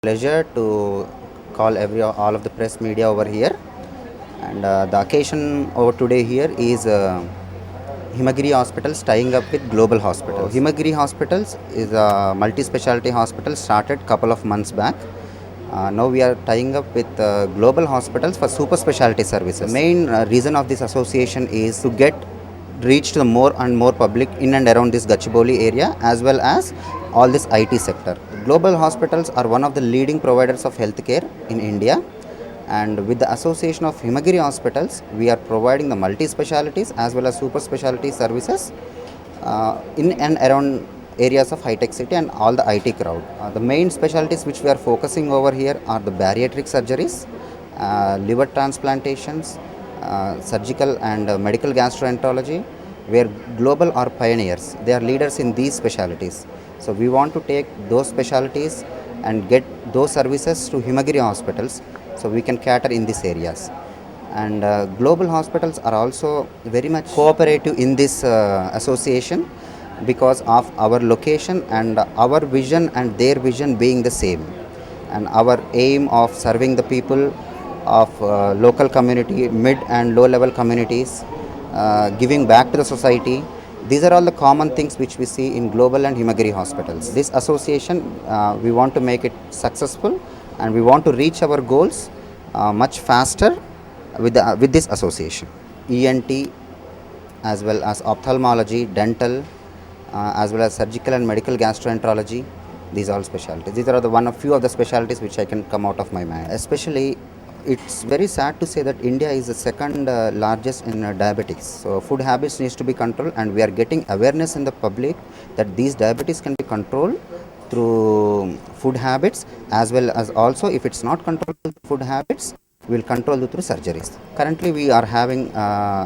Pleasure to call all of the press media over here. And the occasion over today here is Himagiri Hospitals tying up with Global Hospitals. Himagiri Hospitals is a multi-specialty hospital started couple of months back. Now we are tying up with Global Hospitals for super specialty services. The main reason of this association is to get reach to the more and more public in and around this Gachibowli area as well as all this IT sector. Global Hospitals are one of the leading providers of healthcare in India, and with the association of Himagiri Hospitals we are providing the multi-specialities as well as super specialty services in and around areas of high-tech city and all the IT crowd. The main specialties which we are focusing over here are the bariatric surgeries, liver transplantations, surgical and medical gastroenterology, where Global are pioneers. They are leaders in these specialties. So we want to take those specialties and get those services to Himagiri Hospitals so we can cater in these areas. And Global Hospitals are also very much cooperative in this association because of our location and our vision and their vision being the same, and our aim of serving the people of local community, mid and low level communities, giving back to the society. These are all the common things which we see in Global and Himagiri Hospitals. This association, we want to make it successful and we want to reach our goals much faster with this association. ENT as well as ophthalmology, dental, as well as surgical and medical gastroenterology. These are all specialties. These are the few of the specialties which I can come out of my mind. Especially, it's very sad to say that India is the second largest in diabetics. So food habits needs to be controlled, and we are getting awareness in the public that these diabetes can be controlled through food habits, as well as also if it's not controlled through food habits, we will control through surgeries. Currently we are having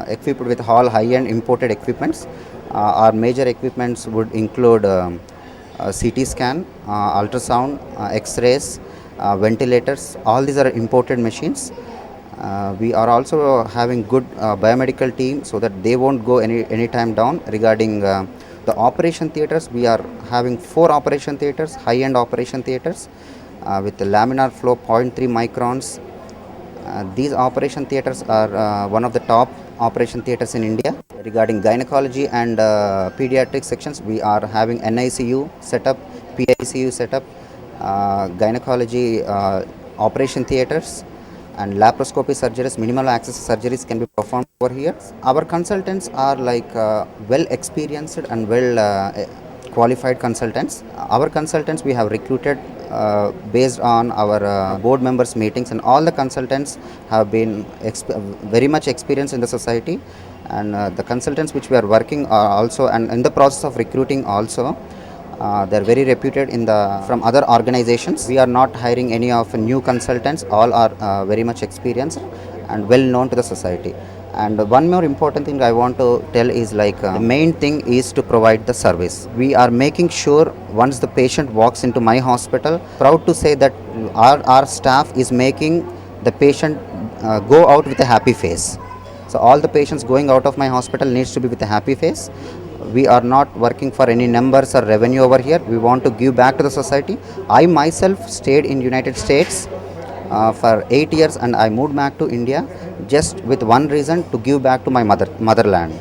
equipped with all high-end imported equipments. Our major equipments would include CT scan, ultrasound, X-rays, ventilators. All these are imported machines. We are also having good biomedical team so that they won't go any time down. Regarding the operation theaters, we are having 4 operation theaters, high-end operation theaters with the laminar flow 0.3 microns. These operation theaters are one of the top operation theaters in India. Regarding gynecology and pediatric sections, we are having NICU setup, PICU setup, gynecology operation theaters, and laparoscopy surgeries, minimal access surgeries can be performed over here. Our consultants are like well experienced and well qualified consultants. Our consultants we have recruited based on our board members meetings, and all the consultants have been very much experienced in the society, and the consultants which we are working are also, and in the process of recruiting also, they are very reputed from other organizations. We are not hiring any of new consultants. All are very much experienced and well known to the society. And one more important thing I want to tell is the main thing is to provide the service. We are making sure once the patient walks into my hospital, proud to say that our staff is making the patient go out with a happy face. So all the patients going out of my hospital needs to be with a happy face. We are not working for any numbers or revenue over here. We want to give back to the society. I myself stayed in United States for 8 years, and I moved back to India just with one reason, to give back to my motherland.